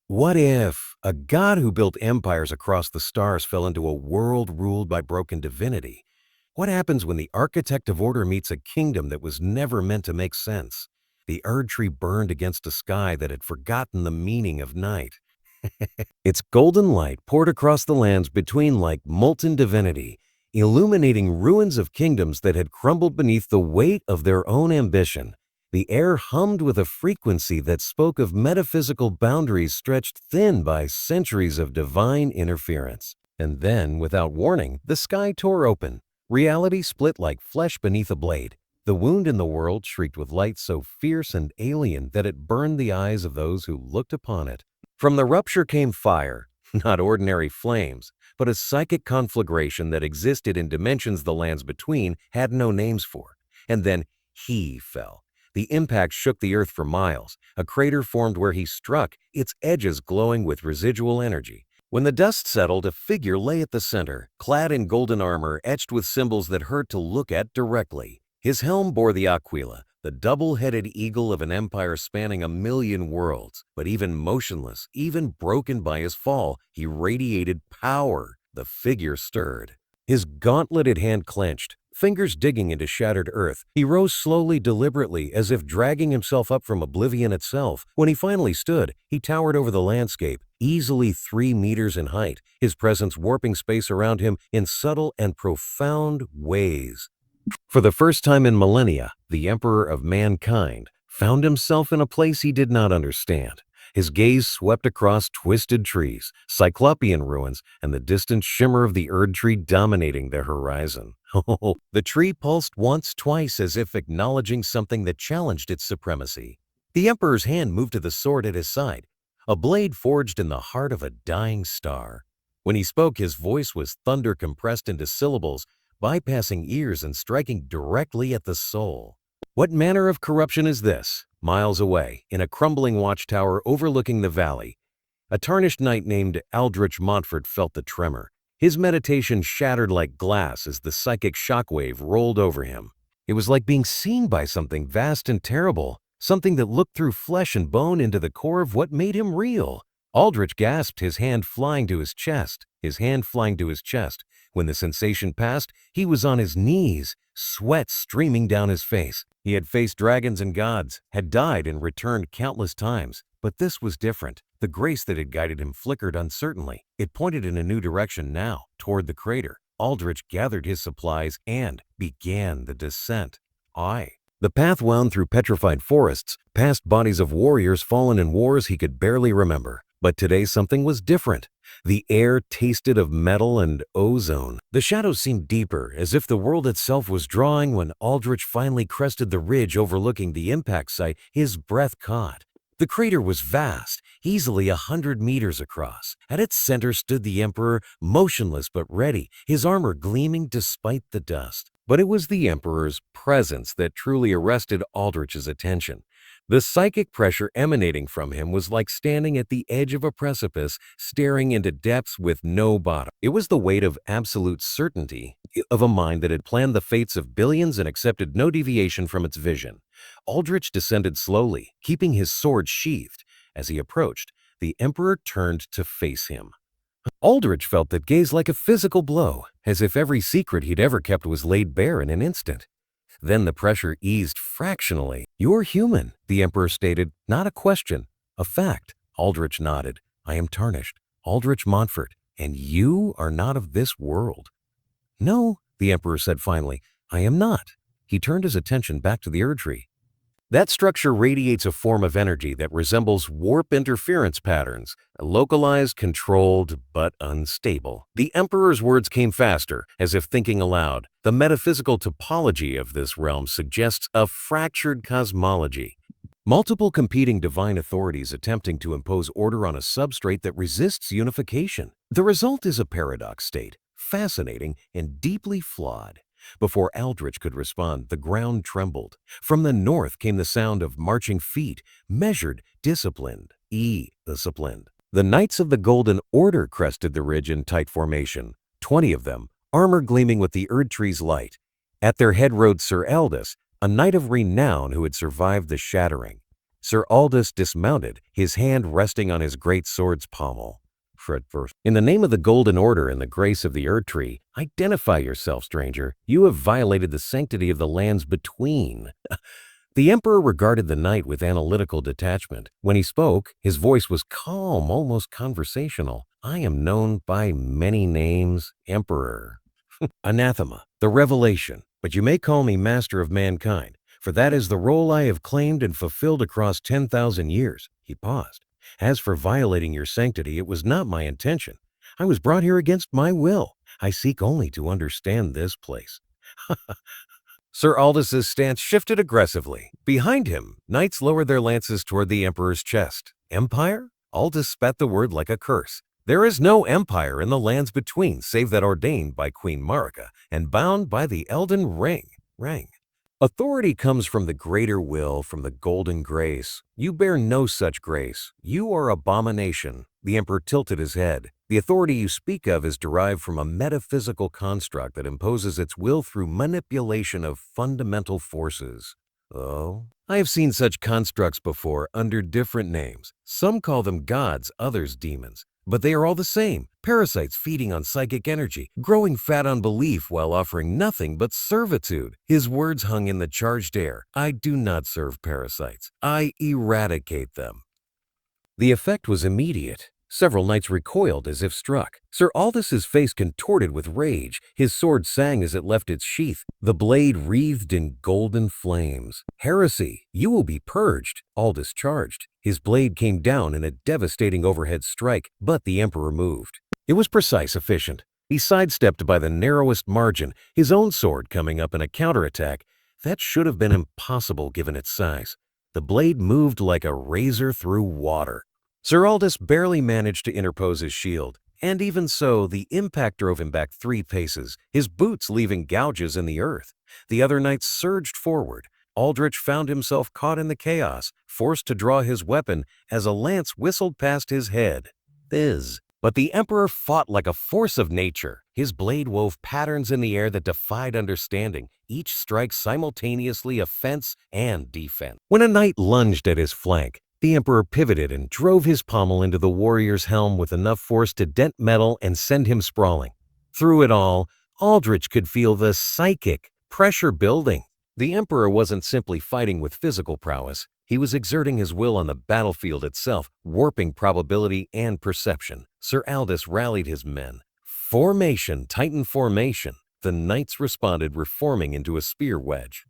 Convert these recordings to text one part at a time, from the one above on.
What if a god who built empires across the stars fell into a world ruled by broken divinity? What happens when the architect of order meets a kingdom that was never meant to make sense? The Erd tree burned against a sky that had forgotten the meaning of night. Its golden light poured across the lands between like molten divinity, illuminating ruins of kingdoms that had crumbled beneath the weight of their own ambition. The air hummed with a frequency that spoke of metaphysical boundaries stretched thin by centuries of divine interference. And then, without warning, the sky tore open. Reality split like flesh beneath a blade. The wound in the world shrieked with light so fierce and alien that it burned the eyes of those who looked upon it. From the rupture came fire, not ordinary flames, but a psychic conflagration that existed in dimensions the lands between had no names for. And then he fell. The impact shook the earth for miles. A crater formed where he struck, its edges glowing with residual energy. When the dust settled, a figure lay at the center, clad in golden armor etched with symbols that hurt to look at directly. His helm bore the aquila, the double-headed eagle of an empire spanning 1,000,000 worlds. But even motionless, even broken by his fall, he radiated power. The figure stirred. His gauntleted hand clenched, fingers digging into shattered earth. He rose slowly, deliberately, as if dragging himself up from oblivion itself. When he finally stood, he towered over the landscape, easily 3 meters in height, his presence warping space around him in subtle and profound ways. For the first time in millennia, the Emperor of Mankind found himself in a place he did not understand. His gaze swept across twisted trees, cyclopean ruins, and the distant shimmer of the Erd tree dominating the horizon. The tree pulsed once, twice, as if acknowledging something that challenged its supremacy. The Emperor's hand moved to the sword at his side, a blade forged in the heart of a dying star. When he spoke, his voice was thunder compressed into syllables, bypassing ears and striking directly at the soul. What manner of corruption is this? Miles away, in a crumbling watchtower overlooking the valley, a tarnished knight named Aldrich Montfort felt the tremor. His meditation shattered like glass as the psychic shockwave rolled over him. It was like being seen by something vast and terrible, something that looked through flesh and bone into the core of what made him real. Aldrich gasped, his hand flying to his chest. When the sensation passed, he was on his knees, sweat streaming down his face. He had faced dragons and gods, had died and returned countless times. But this was different. The grace that had guided him flickered uncertainly. It pointed in a new direction now, toward the crater. Aldrich gathered his supplies and began the descent. The path wound through petrified forests, past bodies of warriors fallen in wars he could barely remember. But today something was different. The air tasted of metal and ozone. The shadows seemed deeper, as if the world itself was drawing. When Aldrich finally crested the ridge overlooking the impact site, his breath caught. The crater was vast, easily 100 meters across. At its center stood the Emperor, motionless but ready, his armor gleaming despite the dust. But it was the Emperor's presence that truly arrested Aldrich's attention. The psychic pressure emanating from him was like standing at the edge of a precipice, staring into depths with no bottom. It was the weight of absolute certainty, of a mind that had planned the fates of billions and accepted no deviation from its vision. Aldrich descended slowly, keeping his sword sheathed. As he approached, the Emperor turned to face him. Aldrich felt that gaze like a physical blow, as if every secret he'd ever kept was laid bare in an instant. Then the pressure eased fractionally. "You're human," the Emperor stated, "not a question, a fact." Aldrich nodded. "I am tarnished, Aldrich Montfort, and you are not of this world." "No," the Emperor said finally, "I am not." He turned his attention back to the Erd tree. That structure radiates a form of energy that resembles warp interference patterns, localized, controlled, but unstable. The Emperor's words came faster, as if thinking aloud. The metaphysical topology of this realm suggests a fractured cosmology. Multiple competing divine authorities attempting to impose order on a substrate that resists unification. The result is a paradox state, fascinating and deeply flawed. Before Aldrich could respond, the ground trembled. From the north came the sound of marching feet, measured, disciplined, disciplined. The Knights of the Golden Order crested the ridge in tight formation, 20 of them, armor gleaming with the Erd tree's light. At their head rode Sir Eldis, a knight of renown who had survived the shattering. Sir Aldous dismounted, his hand resting on his great sword's pommel. Fred first. In the name of the Golden Order and the grace of the Erdtree, identify yourself, stranger. You have violated the sanctity of the lands between. The Emperor regarded the knight with analytical detachment. When he spoke, his voice was calm, almost conversational. I am known by many names, Emperor. Anathema, the revelation, but you may call me master of mankind, for that is the role I have claimed and fulfilled across 10,000 years. He paused. As for violating your sanctity, it was not my intention. I was brought here against my will. I seek only to understand this place. Sir Aldous' stance shifted aggressively. Behind him, knights lowered their lances toward the Emperor's chest. Empire? Aldous spat the word like a curse. There is no empire in the lands between, save that ordained by Queen Marika and bound by the Elden Ring. Authority comes from the greater will, from the golden grace. You bear no such grace. You are abomination. The Emperor tilted his head. The authority you speak of is derived from a metaphysical construct that imposes its will through manipulation of fundamental forces. Oh? I have seen such constructs before under different names. Some call them gods, others demons. But they are all the same, parasites feeding on psychic energy, growing fat on belief while offering nothing but servitude. His words hung in the charged air. I do not serve parasites. I eradicate them. The effect was immediate. Several knights recoiled as if struck. Sir Aldous' face contorted with rage. His sword sang as it left its sheath, the blade wreathed in golden flames. Heresy! You will be purged! Aldous charged. His blade came down in a devastating overhead strike, but the Emperor moved. It was precise, efficient. He sidestepped by the narrowest margin, his own sword coming up in a counterattack. That should have been impossible given its size. The blade moved like a razor through water. Sir Aldous barely managed to interpose his shield, and even so, the impact drove him back 3 paces, his boots leaving gouges in the earth. The other knights surged forward. Aldrich found himself caught in the chaos, forced to draw his weapon as a lance whistled past his head. Fizz. But the Emperor fought like a force of nature. His blade wove patterns in the air that defied understanding, each strike simultaneously offense and defense. When a knight lunged at his flank, the Emperor pivoted and drove his pommel into the warrior's helm with enough force to dent metal and send him sprawling. Through it all, Aldrich could feel the psychic pressure building. The Emperor wasn't simply fighting with physical prowess. He was exerting his will on the battlefield itself, warping probability and perception. Sir Aldous rallied his men. Formation, Titan formation. The knights responded, reforming into a spear wedge.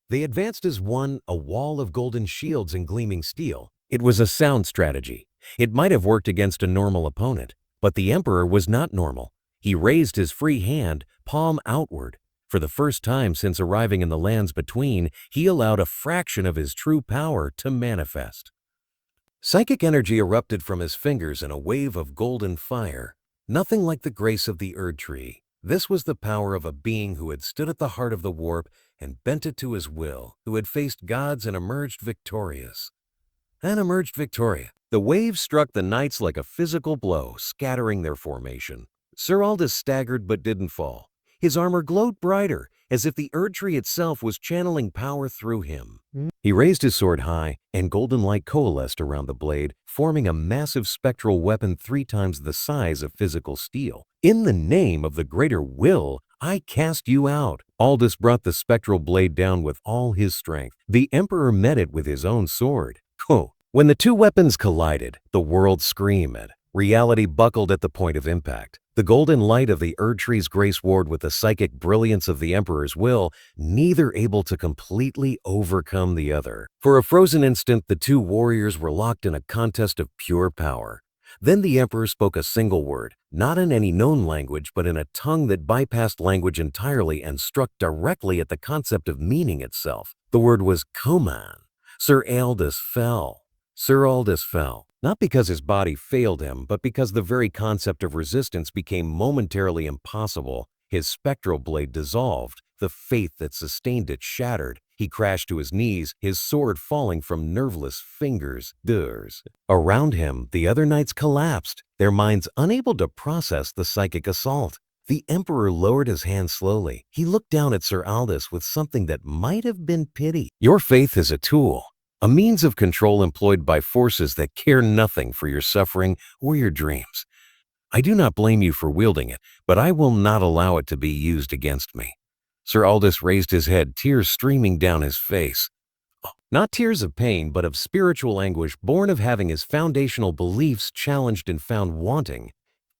They advanced as one, a wall of golden shields and gleaming steel. It was a sound strategy. It might have worked against a normal opponent, but the Emperor was not normal. He raised his free hand, palm outward. For the first time since arriving in the lands between, he allowed a fraction of his true power to manifest. Psychic energy erupted from his fingers in a wave of golden fire. Nothing like the grace of the Erdtree. This was the power of a being who had stood at the heart of the warp and bent it to his will, who had faced gods and emerged victorious. The wave struck the knights like a physical blow, scattering their formation. Sir Aldous staggered but didn't fall. His armor glowed brighter, as if the Erdtree itself was channeling power through him. He raised his sword high, and golden light coalesced around the blade, forming a massive spectral weapon 3 times the size of physical steel. In the name of the greater will, I cast you out. Aldous brought the spectral blade down with all his strength. The Emperor met it with his own sword. When the 2 weapons collided, the world screamed. Reality buckled at the point of impact. The golden light of the Erdtree's grace warred with the psychic brilliance of the Emperor's will, neither able to completely overcome the other. For a frozen instant, the 2 warriors were locked in a contest of pure power. Then the Emperor spoke a single word, not in any known language, but in a tongue that bypassed language entirely and struck directly at the concept of meaning itself. The word was Koman. Sir Aldous fell. Not because his body failed him, but because the very concept of resistance became momentarily impossible. His spectral blade dissolved. The faith that sustained it shattered. He crashed to his knees, his sword falling from nerveless fingers. Around him, the other knights collapsed, their minds unable to process the psychic assault. The Emperor lowered his hand slowly. He looked down at Sir Aldous with something that might have been pity. Your faith is a tool. a means of control employed by forces that care nothing for your suffering or your dreams. I do not blame you for wielding it, but I will not allow it to be used against me." Sir Aldous raised his head, tears streaming down his face. Not tears of pain, but of spiritual anguish born of having his foundational beliefs challenged and found wanting.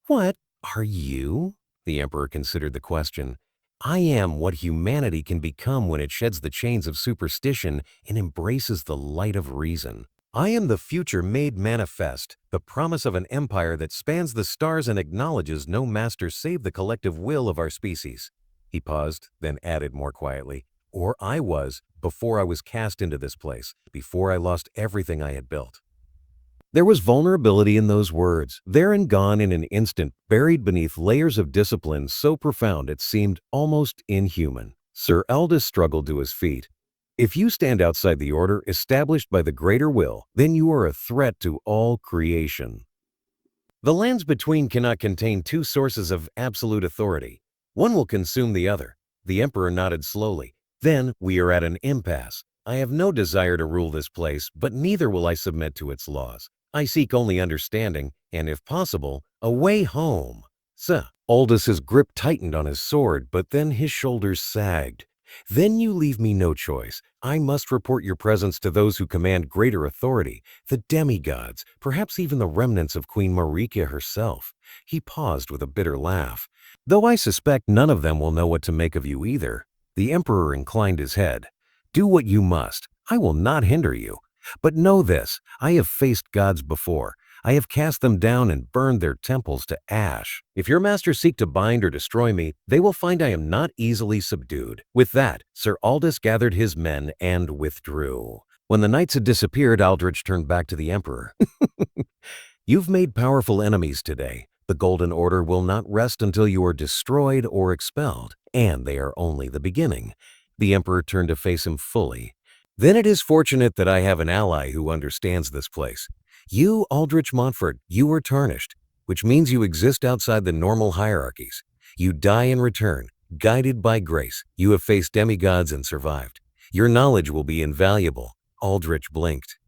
"What are you?" The Emperor considered the question. "I am what humanity can become when it sheds the chains of superstition and embraces the light of reason. I am the future made manifest, the promise of an empire that spans the stars and acknowledges no master save the collective will of our species." He paused, then added more quietly, "Or I was, before I was cast into this place, before I lost everything I had built." There was vulnerability in those words, there and gone in an instant, buried beneath layers of discipline so profound it seemed almost inhuman. Sir Aldous struggled to his feet. "If you stand outside the order established by the greater will, then you are a threat to all creation. The lands between cannot contain two sources of absolute authority. One will consume the other." The Emperor nodded slowly. "Then we are at an impasse. I have no desire to rule this place, but neither will I submit to its laws. I seek only understanding, and if possible, a way home." Sir Aldous' grip tightened on his sword, but then his shoulders sagged. "Then you leave me no choice. I must report your presence to those who command greater authority, the demigods, perhaps even the remnants of Queen Marika herself." He paused with a bitter laugh. "Though I suspect none of them will know what to make of you either." The Emperor inclined his head. "Do what you must. I will not hinder you. But know this, I have faced gods before. I have cast them down and burned their temples to ash. If your masters seek to bind or destroy me, they will find I am not easily subdued." With that, Sir Aldous gathered his men and withdrew. When the knights had disappeared, Aldrich turned back to the Emperor. "You've made powerful enemies today. The Golden Order will not rest until you are destroyed or expelled, and they are only the beginning." The Emperor turned to face him fully. "Then it is fortunate that I have an ally who understands this place. You, Aldrich Montfort, you are tarnished, which means you exist outside the normal hierarchies. You die and return, guided by grace. You have faced demigods and survived. Your knowledge will be invaluable." Aldrich blinked.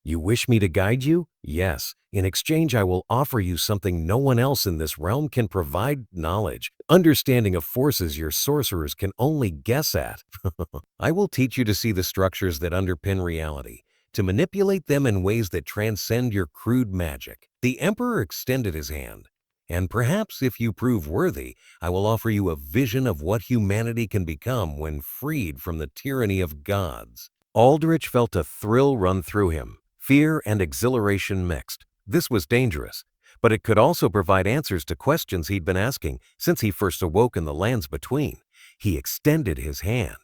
"You wish me to guide you?" "Yes. In exchange, I will offer you something no one else in this realm can provide: knowledge, understanding of forces your sorcerers can only guess at. I will teach you to see the structures that underpin reality, to manipulate them in ways that transcend your crude magic." The Emperor extended his hand. "And perhaps, if you prove worthy, I will offer you a vision of what humanity can become when freed from the tyranny of gods." Aldrich felt a thrill run through him. Fear and exhilaration mixed. This was dangerous, but it could also provide answers to questions he'd been asking since he first awoke in the lands between. He extended his hand.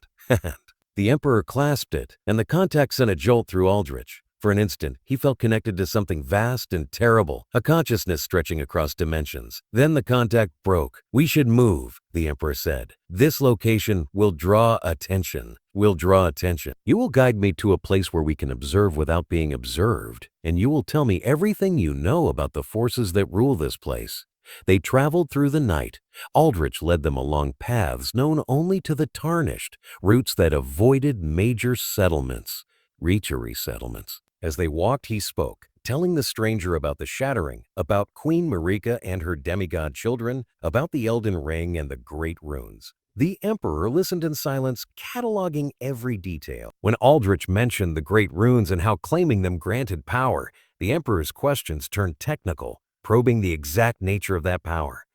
The Emperor clasped it, and the contact sent a jolt through Aldrich. For an instant, he felt connected to something vast and terrible, a consciousness stretching across dimensions. Then the contact broke. "We should move," the Emperor said. "This location will draw attention. You will guide me to a place where we can observe without being observed, and you will tell me everything you know about the forces that rule this place." They traveled through the night. Aldrich led them along paths known only to the tarnished, routes that avoided major settlements, reachery settlements. As they walked, he spoke, telling the stranger about the shattering, about Queen Marika and her demigod children, about the Elden Ring and the great runes. The Emperor listened in silence, cataloging every detail. When Aldrich mentioned the great runes and how claiming them granted power, the Emperor's questions turned technical, probing the exact nature of that power.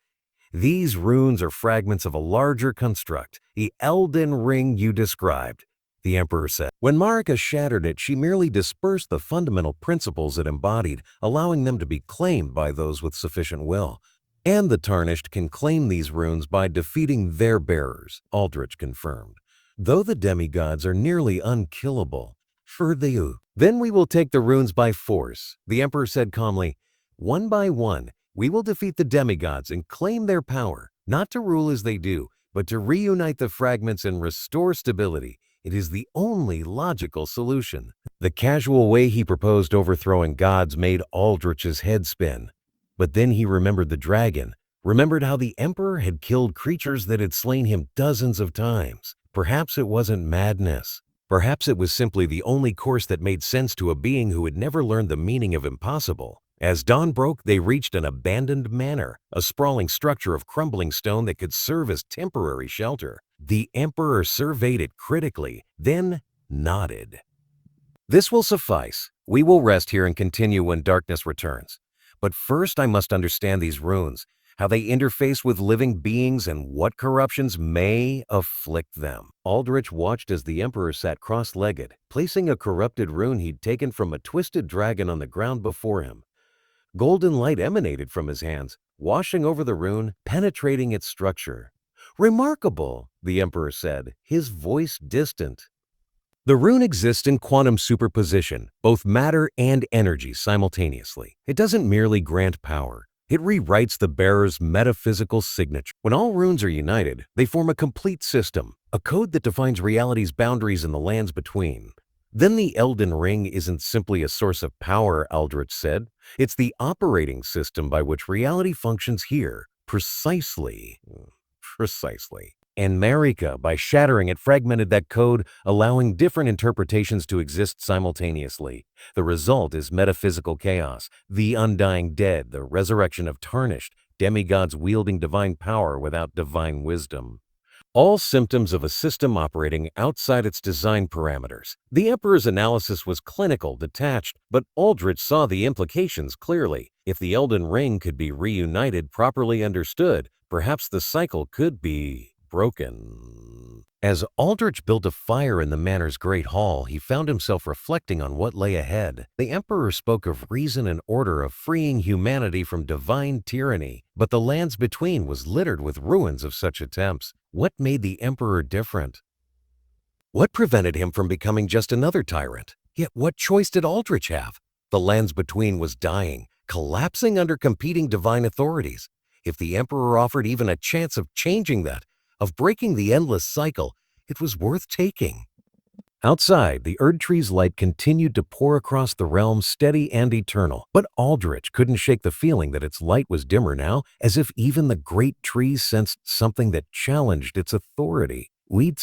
"These runes are fragments of a larger construct, the Elden Ring you described," the Emperor said. "When Marika shattered it, she merely dispersed the fundamental principles it embodied, allowing them to be claimed by those with sufficient will. And the Tarnished can claim these runes by defeating their bearers," Aldrich confirmed. "Though the demigods are nearly unkillable. For you. Then we will take the runes by force," the Emperor said calmly. "One by one, we will defeat the demigods and claim their power, not to rule as they do, but to reunite the fragments and restore stability. It is the only logical solution." The casual way he proposed overthrowing gods made Aldrich's head spin. But then he remembered the dragon, remembered how the Emperor had killed creatures that had slain him dozens of times. Perhaps it wasn't madness. Perhaps it was simply the only course that made sense to a being who had never learned the meaning of impossible. As dawn broke, they reached an abandoned manor, a sprawling structure of crumbling stone that could serve as temporary shelter. The Emperor surveyed it critically, then nodded. "This will suffice. We will rest here and continue when darkness returns. But first I must understand these runes, how they interface with living beings and what corruptions may afflict them." Aldrich watched as the Emperor sat cross-legged, placing a corrupted rune he'd taken from a twisted dragon on the ground before him. Golden light emanated from his hands, washing over the rune, penetrating its structure. "Remarkable," the Emperor said, his voice distant. "The rune exists in quantum superposition, both matter and energy simultaneously. It doesn't merely grant power. It rewrites the bearer's metaphysical signature. When all runes are united, they form a complete system, a code that defines reality's boundaries and the lands between. Then the Elden Ring isn't simply a source of power," Aldrich said. "It's the operating system by which reality functions here, precisely. And Marika, by shattering it, fragmented that code, allowing different interpretations to exist simultaneously. The result is metaphysical chaos, the undying dead, the resurrection of tarnished, demigods wielding divine power without divine wisdom. All symptoms of a system operating outside its design parameters." The Emperor's analysis was clinical, detached, but Aldrich saw the implications clearly. If the Elden Ring could be reunited, properly understood, perhaps the cycle could be broken. As Aldrich built a fire in the manor's great hall, he found himself reflecting on what lay ahead. The Emperor spoke of reason and order, of freeing humanity from divine tyranny, but the lands between was littered with ruins of such attempts. What made the Emperor different? What prevented him from becoming just another tyrant? Yet what choice did Aldrich have? The lands between was dying, collapsing under competing divine authorities. If the Emperor offered even a chance of changing that, of breaking the endless cycle, it was worth taking. Outside, the Erd Tree's light continued to pour across the realm, steady and eternal. But Aldrich couldn't shake the feeling that its light was dimmer now, as if even the great tree sensed something that challenged its authority. "We'd